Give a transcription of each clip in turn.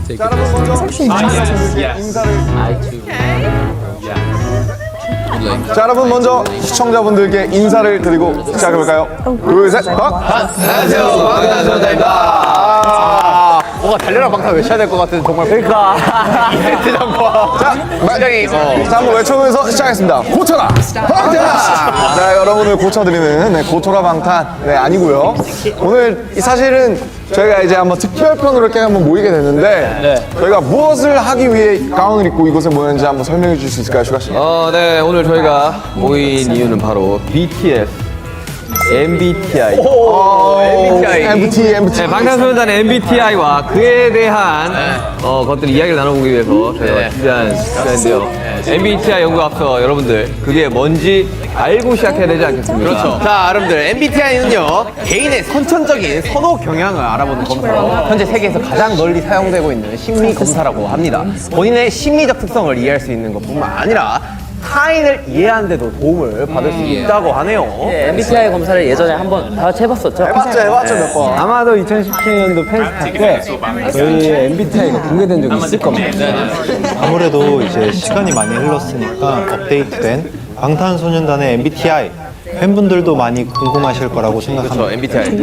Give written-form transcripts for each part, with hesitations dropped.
자, 여러분 먼저 시청자분들께 인사를. 자, 여러분 먼저 시청자분들께 인사를 드리고 시작해볼까요? 둘, 셋, 안녕하세요, 방탄소년단입니다. 뭔가 달려라 방탄 외쳐야 될 것 같은 정말 그러니까 이벤트장과 자, 한번 외쳐보면서 시작하겠습니다. 고쳐라 방탄! 자, 여러분을 고쳐드리는 고쳐라 방탄 아니고요. 오늘 사실은 저희가 이제 한번 특별편으로 이렇게 한번 모이게 됐는데 저희가 무엇을 하기 위해 가운을 입고 이곳에 모였는지 한번 설명해 주실 수 있을까요, 슈가 씨? 네, 오늘 저희가 모인 이유는 바로 BTS, MBTI. MBTI. 네, 방탄소년단 MBTI와 그에 대한 것들 이야기를 나눠보기 위해서 저희가 준비한 시간인데요. MBTI 연구 앞서 여러분들 그게 뭔지 알고 시작해야 되지 않겠습니까? 그렇죠. 자, 여러분들 MBTI는요 개인의 선천적인 선호 경향을 알아보는 검사로 현재 세계에서 가장 널리 사용되고 있는 심리 검사라고 합니다. 본인의 심리적 특성을 이해할 수 있는 것뿐만 아니라 타인을 이해하는 데도 도움을 받을 수 있다고 하네요. MBTI 검사를 예전에 한번 다 같이 해봤었죠? 해봤죠 몇 번. 아마도 2017년도 페스타 때 저희의 MBTI가 공개된 적이 있을 겁니다. 아무래도 이제 시간이 많이 흘렀으니까 업데이트된 방탄소년단의 MBTI 팬분들도 많이 궁금하실 거라고 생각합니다. 그렇죠, MBTI.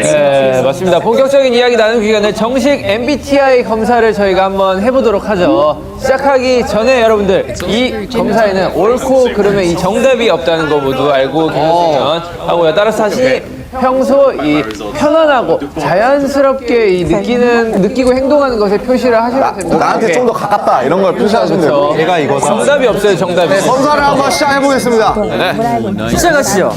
네, 맞습니다. 본격적인 이야기 나누기 전에 정식 MBTI 검사를 저희가 한번 해보도록 하죠. 시작하기 전에 여러분들 이 검사에는 옳고 그름에 이 정답이 없다는 거 모두 알고 계셨으면 하고요. 따라서 다시 평소 이 편안하고 자연스럽게 이 느끼고 행동하는 것에 표시를 하셔도 됩니다. 나한테 좀 더 가깝다 이런 걸 표시하시면 돼요. 제가 이거 정답이 없어요, 정답이. 검사를 한번 시작해보겠습니다. 시작하시죠.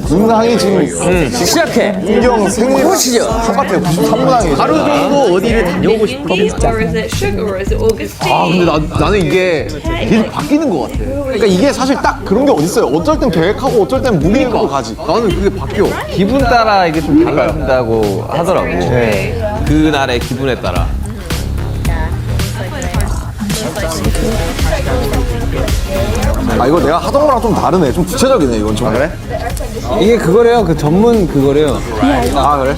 문상이 지금 시작해. 인경 생일 보시죠. 똑같아요. 93문항이에요. 하루 정도 어디를 다녀오고 싶어? Or is it sugar or is it Augustine? 아, 근데 나는 이게 계속 바뀌는 것 같아. 그러니까 이게 사실 딱 그런 게 어딨어요. 어쩔 땐 계획하고 어쩔 땐 무계획으로 가지. 나는 그게 바뀌어. 기분 따라 이게 좀 달라진다고 하더라고. 그날의 기분에 따라. 아, 이거 내가 하던 거랑 좀 다르네. 좀 구체적이네, 이건 좀. 그래? 이게 그거래요, 그 전문 그거래요. 아, 그래?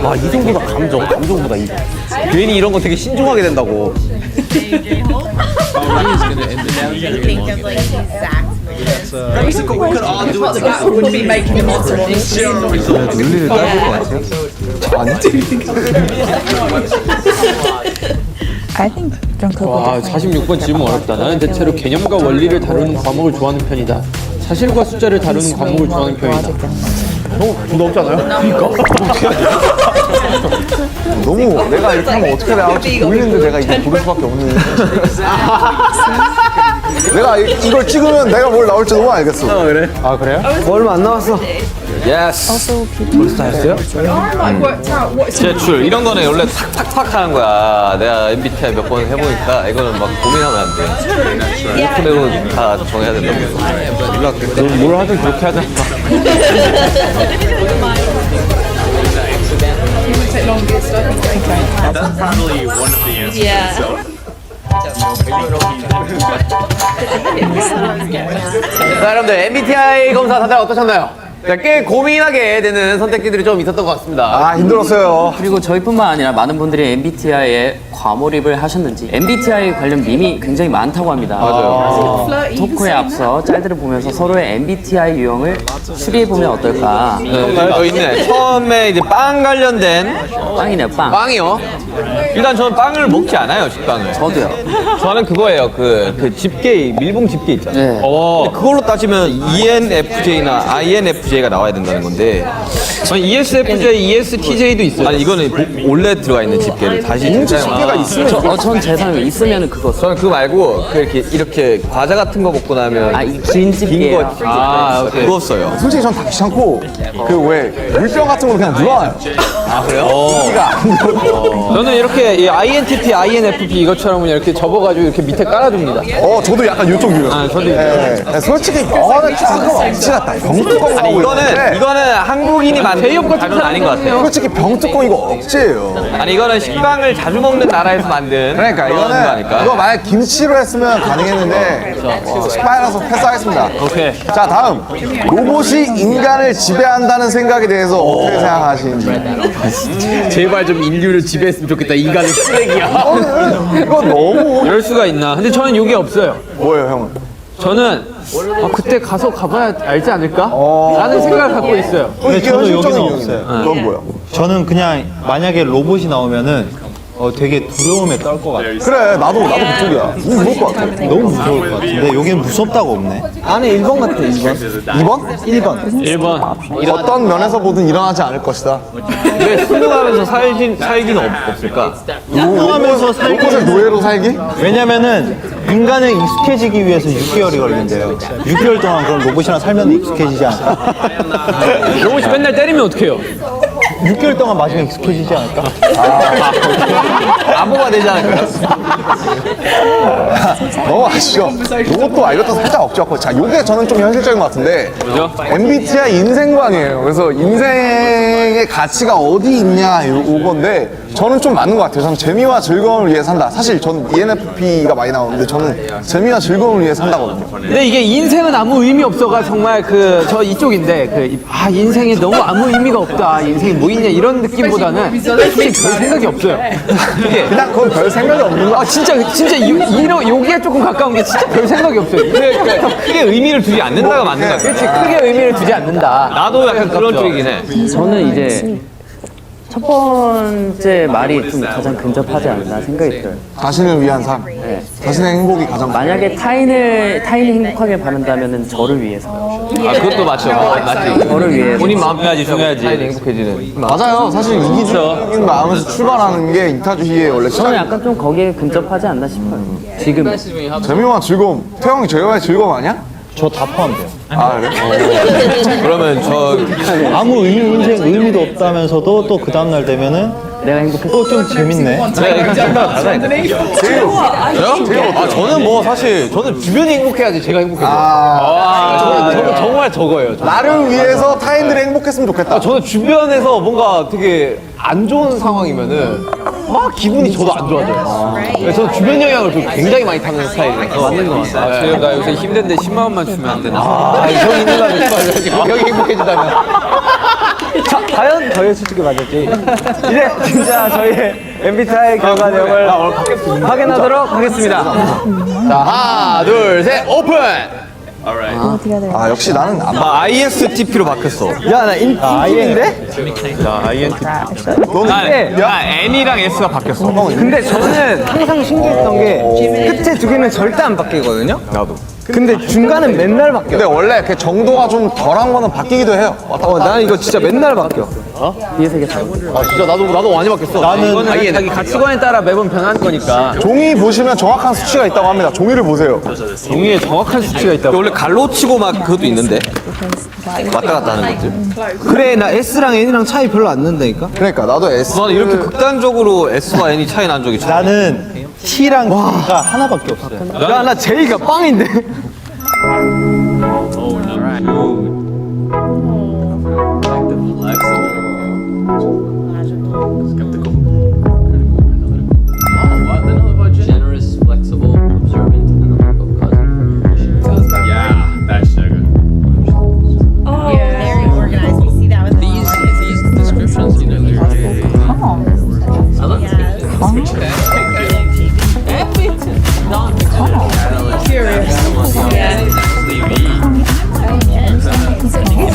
와, 이 정도가 감정보다 이. 괜히 이런 거 되게 신중하게 된다고. Would be making him lots of things. 논리를 따질 것 같아요? 와, 46번 질문 어렵다. 나는 대체로 개념과 원리를 다루는 과목을 좋아하는 편이다. 사실과 숫자를 다루는 과목을 좋아하는 편이다. 너무 내가 이렇게 하면 어떻게 나올지 보이는데 내가 이거 고를 수밖에 없는. 내가 이걸 찍으면 내가 뭘 나올지 너무 알겠어. 아, 그래요? 얼마 안 남았어. 예스. 벌써 했어요? I worked out what's 제출 이런 거는 원래 탁탁탁 하는 거야. 내가 MBTI 몇 번 해보니까 이거는 막 고민하면 안 돼. 이렇게 다 정해야 된다고. 넌 뭘 하든 그렇게 하자. yeah. 자, 여러분들 MBTI 검사 다들 어떠셨나요? 자, 꽤 고민하게 되는 선택지들이 좀 있었던 것 같습니다. 아, 힘들었어요. 그리고 저희뿐만 아니라 많은 분들이 MBTI에 과몰입을 하셨는지 MBTI 관련 밈이 굉장히 많다고 합니다. Flirty. 토크에 앞서 짤들을 보면서 서로의 MBTI 유형을 추리해보면 어떨까. 여기 있네. 처음에 이제 빵 관련된 빵이네요, 빵. 빵이요? 일단 저는 빵을 먹지 않아요, 식빵을. 저도요. 저는 그거예요. 그 집게, 밀봉 집게 있잖아요. 네. 근데 그걸로 따지면 ENFJ나 INFJ가 나와야 된다는 건데 저는 ESFJ, ESTJ도 있어요. 아니 이거는 원래 들어가 있는 집게를 다시 집게가 있으면 전 재산이 있으면 그거 써. 저는 그거 말고 그 이렇게 과자 같은 거 먹고 나면 아, 이 긴 집게. 그거 써요. 솔직히 전 다 귀찮고 그 왜 물병 같은 걸 그냥 눌러놔요. 아 그래요? 저는 이렇게 이 INTP, INFP 이것처럼 그냥 이렇게 접어가지고 이렇게 밑에 깔아줍니다. 저도 약간 이쪽 유형. 아, 저도 솔직히 영어는 조금 억지 같다. 병뚜껑 아니 나오고 이거는 있는데 한국인이 만든 자료는 아닌 것 같아요. 솔직히 병뚜껑 이거 억지예요. 아니 이거는 식빵을 자주 먹는 나라에서 만든 그러니까 그런 이거는 거니까. 이거 만약 김치로 했으면 가능했는데 식빵이라서 패스하겠습니다. 오케이. 자 다음 로봇이 인간을 지배한다는 생각에 대해서 어떻게 생각하시는지. 제발 좀 인류를 지배했으면 좋겠다. 인간은 쓰레기야. 이거 너무 이럴 수가 있나? 근데 저는 이게 없어요. 뭐예요 형은? 저는 그때 가봐야 알지 않을까? 라는 생각을 갖고 있어요. 이게 저는 현실적인 여기는 이유인데. 없어요. 그건 뭐야? 저는 그냥 만약에 로봇이 나오면은 되게 두려움에 떨 것 같아요. 그래 나도 그쪽이야. 무서울 것 같아. 너무 무서울 것 같은데 여기는 무섭다고 없네. 안에 1번 같아 2번? 1번. 어떤 면에서 보든 일어나지 않을 것이다. 왜 순응하면서 살기는 없을까? 하면서 로봇을 노예로 살기? 왜냐면은 인간은 익숙해지기 위해서 6개월이 걸린대요. 6개월 동안 그럼 로봇이랑 살면 익숙해지지 않을까? 로봇이 맨날 때리면 어떡해요? 6개월 동안 마시면 익숙해지지 않을까? 암호가 되지 않을까요? 너무 아시죠? 로봇도 이것도 살짝 억지 같고 자 요게 저는 좀 현실적인 것 같은데 MBTI 인생관이에요. 그래서 인생의 가치가 어디 있냐 요건데 저는 좀 맞는 것 같아요. 저는 재미와 즐거움을 위해 산다. 사실 저는 ENFP가 많이 나오는데 저는 재미와 즐거움을 위해 산다거든요. 근데 이게 인생은 아무 의미 없어가 정말 저 이쪽인데 인생에 너무 아무 의미가 없다. 인생이 뭐 있냐 이런 느낌보다는 솔직히 별 생각이 없어요. 그냥 그건 별 생각이 없는 거. 진짜 여기에 조금 가까운 게 진짜 별 생각이 없어요. 그러니까 크게 의미를 두지 않는다가 맞는 것 같아요. 그렇지 크게 의미를 두지 않는다. 나도 약간 그런 쪽이긴 해. 저는 이제 첫 번째 말이 좀 가장 근접하지 않나 생각이 들어요. 자신을 위한 삶. 자신의 행복이 가장 만약에 타인이 행복하게 바란다면은 저를 위해서. 아 그것도 맞죠. 맞지. 저를 위해서. 본인 마음 편하지 중요하지. 행복해지는. 맞아요. 사실 이기적인 마음에서 출발하는 게 이타주의의 원래 저는 시작이에요. 약간 좀 거기에 근접하지 않나 싶어요. 지금. 재미와 즐거움. 태형이 재미와 즐거움 아니야? 저 다 포함돼요. 아 그래? 그러면 저 아무 인생 의미도 없다면서도 또 그 다음날 되면은 내가 행복했어. 또 좀 재밌네. 아 저는 뭐 사실 저는 주변이 행복해야지 제가 행복해져. 저는 정말 저거예요. 나를 위해서 타인들이 행복했으면 좋겠다. 저는 주변에서 뭔가 되게 안 좋은 상황이면은 막 기분이 저도 안 좋아져요. 그래서 저는 주변 영향을 좀 굉장히 많이 타는 스타일이라서 맞는 것 같아요. 지금 나 요새 힘든데 10만 원만 주면 안 되나? 형 있는 날 형이 행복해지다면. 과연 저희 솔직히 맞았지. 이제 진짜 저희의 MBTI 결과 내용을 확인하도록 하겠습니다. 자 하나 둘 셋 오픈. 아 역시 나는 안 봐. ISTP로 바뀌었어. 야, 나 INTP인데? 야 N이랑 S가 바뀌었어. 근데 저는 항상 신기했던 게 끝에 두 개는 절대 안 바뀌거든요? 나도. 근데 중간은 맨날 바뀌어. 근데 원래 그 정도가 좀 덜한 거는 바뀌기도 해요. 난 이거 진짜 맨날 바뀌어. 아 진짜 나도 많이 바뀌었어. 나는 이거는 자기 가치관에 따라 매번 변하는 거니까. 종이 보시면 정확한 수치가 있다고 합니다. 종이를 보세요. 종이에 정확한 수치가 있다고. 원래 갈로 치고 막 그것도 있는데 왔다 갔다 하는 것들. 그래, 나 S랑 N이랑 차이 별로 안 난다니까? 그러니까 나도 S. 나는 이렇게 극단적으로 S와 N이 차이 난 적이 처음. 나는 T랑 D가 하나밖에 없어요. 야, 나 J가 빵인데? Generous, flexible, observant, analytical, causing. Oh, yeah. Very organized. We see that with These descriptions, you know, He's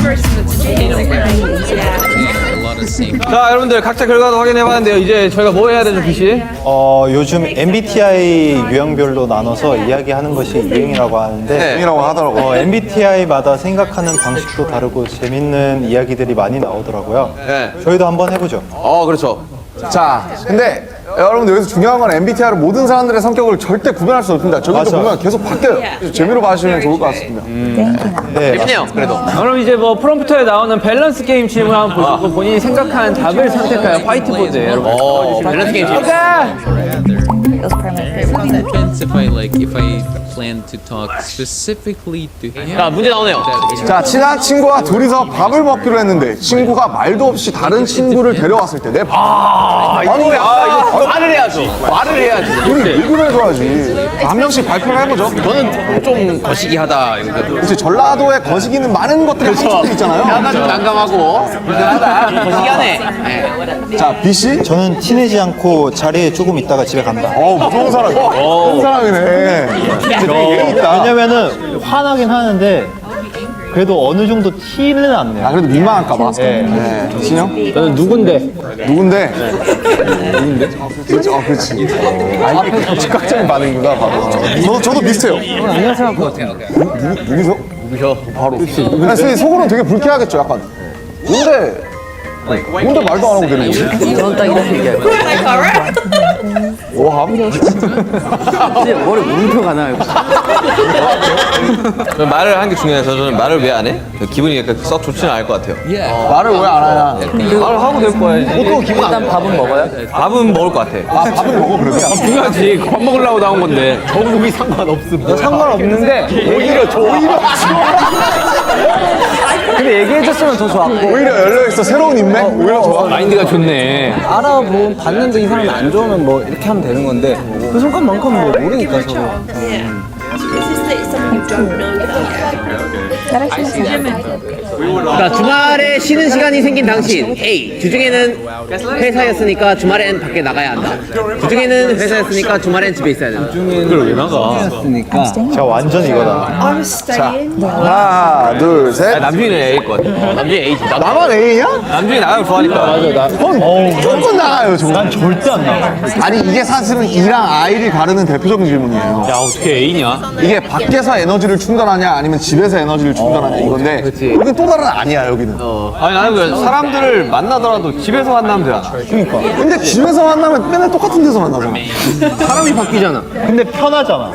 very similar to Jane. 자 여러분들 각자 결과도 확인해봤는데요. 이제 저희가 뭐 해야 되죠, 기씨? 요즘 MBTI 유형별로 나눠서 이야기하는 것이 유행이라고 하는데 이라고 하더라고. MBTI마다 생각하는 방식도 다르고 재밌는 이야기들이 많이 나오더라고요. 네. 저희도 한번 해보죠. 그렇죠. 자, 근데 여러분들 여기서 중요한 건 MBTI로 모든 사람들의 성격을 절대 구별할 수 없습니다. 저기도 보면 계속 바뀌어요. 재미로 봐주시면 좋을 것 같습니다. 재밌네요. 그래도. 그럼 이제 뭐 프롬프터에 나오는 밸런스 게임 질문 한번 보시고 본인이 생각한 답을 선택하여 화이트보드에 여러분 밸런스 게임 Those are my favorite. Depends if I plan to talk specifically to him. 자, 문제 나오네요. 자, 친한 친구와 둘이서 밥을 먹기로 했는데 친구가 말도 없이 다른 친구를 데려왔을 때 내 이거 말을 해야죠. 말을 해야지. 우리 얘기를 해줘야지. 한 명씩 발표를 해보죠. 저는 좀 거시기하다. 그치, 전라도에 거시기는 많은 것들이 한쪽에 있잖아요. 약간 좀 난감하고 불편하다. 거시기하네. 자, B씨. 저는 티내지 않고 자리에 조금 있다가 집에 간다. 무서운 사람. 무서운 사람이네. 예의 있다. 왜냐면은 화나긴 하는데 그래도 어느 정도 티는 안 내요. 아, 그래도 민망할까봐. 네. 진영? 저는 누군데? 누군데? 그렇지. 그렇지. 아, 즉각적인 반응이구나, 바로. 저도 비슷해요. 안녕하세요 할 것 같아요. 누구셔? 바로. 아니, 속으로는 되게 불쾌하겠죠, 약간. 뭔데 말도 안 하고 되는 거지? 저는 딱 이렇게 얘기할 거예요. 뭐함? 근데 머리 물음표 가나요? 말을 한 게 중요해서 저는 말을 왜 안 해? 기분이 썩 좋지는 않을 것 같아요. 말을 왜 안 하냐? 말을 하고 될 거야. 보통 기분 안 일단 밥은 먹어요? 밥은 먹을 것 같아. 밥을 먹어, 그러면. 중요하지. 밥 먹으려고 나온 건데. 정국이 상관없습니다. 상관없는데 오히려 근데 얘기해줬으면 더 좋았고 오히려 열려있어, 새로운 인맥? 오히려 좋아. 마인드가 좋네. 알아보면 봤는데 이 사람이 안 좋으면 뭐 이렇게 하면 되는 건데 그 순간만큼 뭐 모르니까 서로. This is like something you don't know yet. That actually sounds 자, 주말에 쉬는 시간이 생긴 당신. A. 주중에는 회사였으니까 주말엔 밖에 나가야 한다. 주중에는 회사였으니까 주말엔 집에 있어야 된다. 제가 완전 이거다. I was studying. 하나, 둘, 셋. 남준이는 A일 것 같아. 남자의 A. 나만 A야? 남준이 나가는 거 좋아하니까. 무조건 나가요, 저. 난 절대 안 나가. 아니, 이게 사실은 E랑 I를 가르는 대표적인 질문이에요. 야 어떻게 A냐? 이게 밖에서 에너지를 충전하냐, 아니면 집에서 에너지를 충전하냐, 이건데. 여기 또 다른 아니야, 여기는. 아니 나는 그 사람들을 만나더라도 집에서 만나면 되잖아. 근데 집에서 만나면 맨날 똑같은 데서 만나잖아. 사람이 바뀌잖아. 근데 편하잖아.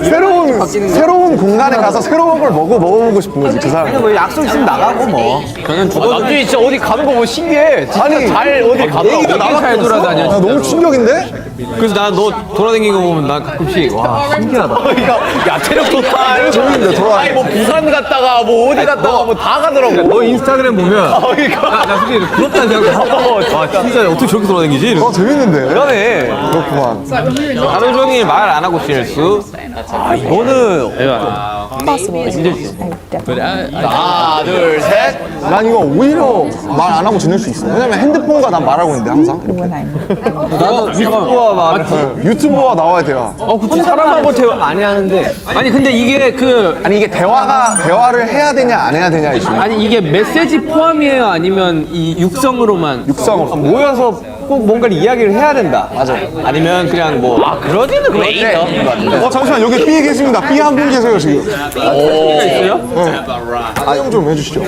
새로운 공간에 가서 새로운 걸 먹어보고 싶은 거지, 그 사람. 뭐 약속 있으면 나가고 뭐. 저는 남준이 진짜 어디 가는 거 뭐 신기해. 진짜 아니, 잘 어디 가더라고. 잘 돌아다녀. 너무 충격인데? 그래서 난 너 돌아다니는 거 보면 난 가끔씩 와 신기하다. 야, 체력 좋다. 이러면서. 재밌는데, 돌아다니. 아니, 뭐 부산 갔다가 뭐 어디 갔다가 뭐 다 가더라고. 너 인스타그램 보면 나 솔직히 부럽다는 생각을 와 진짜 어떻게 저렇게 돌아다니지? 이러면서. 재밌는데? 그러네. 그렇구만. 하루 종일 말 안 하고 지낼 수? 이거는 Possible. I definitely. 하나, 둘, 셋. 난 이거 오히려 말 안 하고 지낼 수 있어. 왜냐면 핸드폰과 난 말하고 있는데, 항상. When I'm 나도 유튜브와 막 유튜브와 나와야 돼요. 그치 사람하고 대화 많이 하는데 아니 근데 이게 그 아니, 이게 대화를 해야 되냐, 안 해야 되냐, 이슈. 아니 이게 메시지 포함이에요 아니면 이 육성으로만 육성으로. 모여서 꼭 뭔가를 이야기를 해야 된다. 맞아. 아니면 그냥 뭐 그러지는 그건 A죠. 잠시만, 여기 B에 계십니다. B 한 분 계세요, 지금. 있어요? 사용 좀 해주시죠.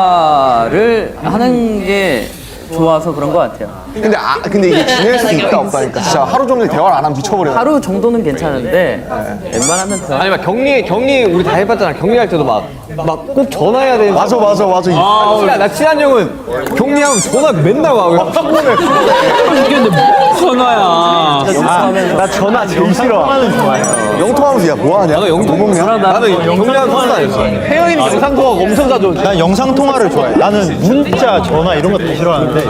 대화를 하는 게 좋아서 그런 것 같아요. 근데 이게 지낼 수 있다, 없다니까. 진짜 하루 종일 대화를 안 하면 미쳐버려. 하루 정도는 괜찮은데 웬만하면 더 아니 막 격리 우리 다 해봤잖아. 격리할 때도 막 꼭 전화해야 되는. 맞아. 나 친한 형은 격리하면 전화 맨날 와. 이게 근데 뭐 전화야 나 전화 제일 싫어. 통화는 좋아해요. 영통하면서, 야, 뭐하냐? 나도 영통 먹냐? 나는 격리하면 전화 다녔어. 혜영이는 영상 통화가 엄청 자주 오지. 난 영상 통화를 좋아해. 나는 문자, 전화 이런 거 다 싫어하는데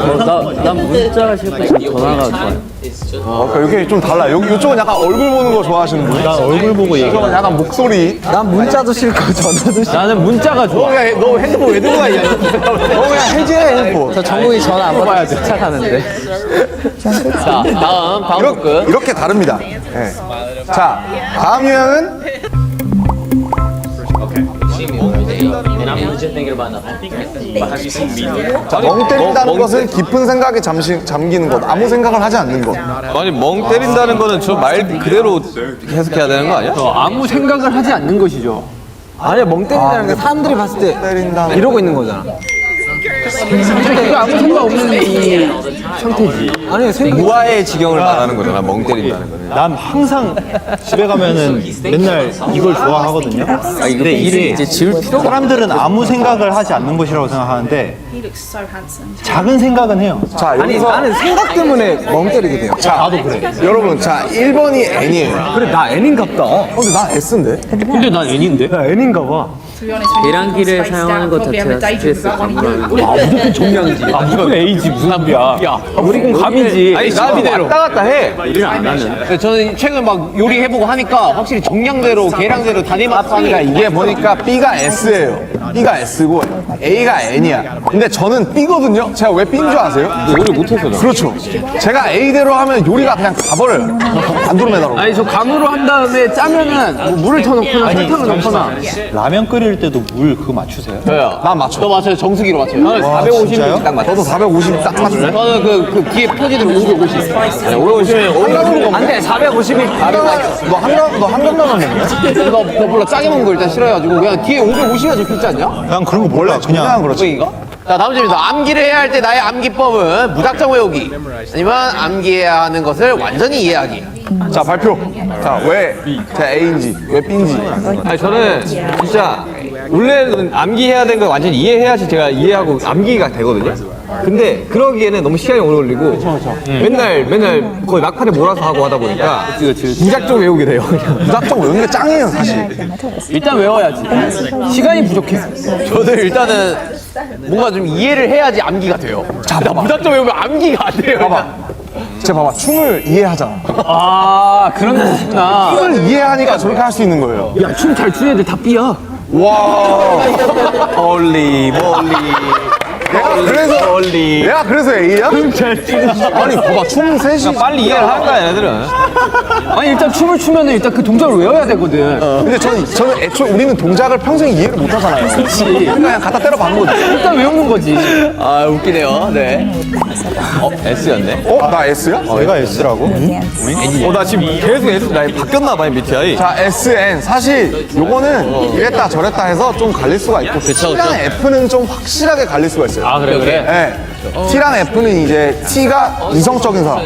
난 문자가 싫고 전화가 좋아요. 이렇게 좀 달라. 이쪽은 약간 얼굴 보는 거 좋아하시는 분. 난 얼굴 보고 얘기해. 이쪽은 약간 목소리. 난 문자도 싫고 전화도 싫어. 나는 문자가 좋아 너 핸드폰 왜 들고 가냐? 너 그냥 해지해, 핸드폰. 저 정국이 전화 안 받아야 돼. 착하는데. 자, 다음 끝. 이렇게 다릅니다. 네. 자, 다음 유형은 자, 멍 때린다는 것은 깊은 생각에 잠기는 것, 아무 생각을 하지 않는 것. 아니 멍 때린다는 거는 저 말 그대로 해석해야 되는 거 아니야? 아무 생각을 하지 않는 것이죠 아니야 멍 때린다는 게 사람들이 봤을 때 때린다는 이러고 있는 거잖아 이거 아무 생각 없는 이 상태지. 무아의 지경을 말하는 거잖아. 멍 때린다는 거는. 난 항상 집에 가면은 맨날 이걸 좋아하거든요. 근데 이게 이제 지울 필요가 사람들은 아무 생각을 하지 않는 것이라고 생각하는데 He looks so handsome. 작은 생각은 해요. 자, 여기서 나는 생각 때문에 멍 때리게 돼요. 자, 나도 그래. 여러분, 자, 1번이 N이에요. 그래, 나 N인갑다. 근데 나 S인데? 근데 난 N인데? 나 N인가 봐. To be honest, when you're 계량기를 spaced 사용하는 out, 것 probably have a 자체가 day job 스트레스 about one 감소하는 week. 무조건 정량이지. 무조건 A지 무슨 소리야. 야, 우리 감이지. 아니, 나는 왔다 갔다 해. 일을 안 하는. 저는 최근 막 요리해보고 하니까 확실히 정량대로, 계량대로 다니마파니까 이게 보니까 B가 S예요. B가 S고 A가 N이야. 근데 저는 B거든요. 제가 왜 B인 줄 아세요? 요리 못해서. 그렇죠. 제가 A대로 하면 요리가 그냥 가버려요. 안드로메다로. 아니 저 감으로 한 다음에 짜면은 뭐 물을 더 넣거나 설탕을 넣거나. 라면 끓일 때도 물 그거 맞추세요? 난 맞춰. 너 맞춰요. 정수기로 맞춰요. 아, 450ml 딱 맞아. 저도 450 딱 맞춰요. 저는 그 뒤에 표지들 550. 아니, 550면 안 돼, 450이 너 한강라면 먹냐? 너 몰라, 짜게 먹는 거 일단 싫어해가지고 그냥 뒤에 550이나 적혀있지 않냐? 난 그런 거 몰라. 그냥 그렇지. 이거? 자, 다음 질문입니다. 암기를 해야 할 때 나의 암기법은 무작정 외우기 아니면 암기해야 하는 것을 완전히 이해하기. 자, 발표. 자, 왜 제가 A인지, 왜 B인지. 아니 저는 진짜 원래는 암기해야 되는 걸 완전히 이해해야지 제가 이해하고 암기가 되거든요. 근데 그러기에는 너무 시간이 오래 걸리고 맨날 거의 막판에 몰아서 하고 하다 보니까 무작정 외우게 돼요. 그냥. 무작정 외우는 게 짱이에요, 사실. 일단 외워야지. 시간이 부족해. 저는 일단은 뭔가 좀 이해를 해야지 암기가 돼요. 자, 나 무작정 외우면 암기가 안 돼요. 봐봐. 제가 봐봐. 춤을 이해하잖아. 아 그런 거구나. 춤을 이해하니까 저렇게 할 수 있는 거예요. 야 춤 잘 추는 애들 다 B야. 와. 멀리 내가 그래서 A야? 아니, 봐봐. 춤 셋이. 빨리 이해를 하는 거야 얘네들은. 아니 일단 춤을 추면은 일단 그 동작을 외워야 되거든. 근데 저는 애초에 우리는 동작을 평생 이해를 못 하잖아요. 그냥 갖다 때려 박는 거지. 일단 외우는 거지. 아, 웃기네요. 네. S였네. 나 S야? 내가 S라고? 나 지금 계속 S 나 바뀌었나 봐 MBTI. 자, SN. 사실 요거는 이랬다 저랬다 해서 좀 갈릴 수가 있고 T랑 F는 좀 확실하게 갈릴 수가 있어요. 아 그래. 네. T랑 F는 이제 T가 이성적인 사람,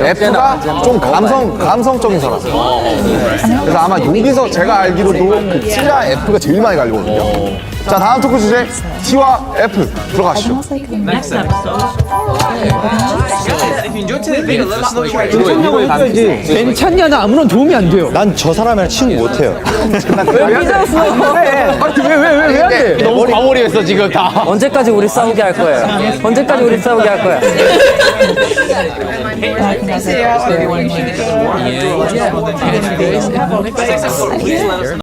F가 좀 감성적인 사람. 그래서 아마 여기서 제가 알기로도 그 T랑 F가 제일 많이 갈리거든요. 자, 다음 토크 주제 T와 F 들어가시죠. 괜찮냐? 나 아무런 도움이 안 돼요. 난 저 사람이랑 친구 못 해요. 왜 안 돼? 너무 과몰입했어, 지금 다. 언제까지 우리 싸우게 할 거예요? 언제까지 우리 싸우게 할 거야? Yeah.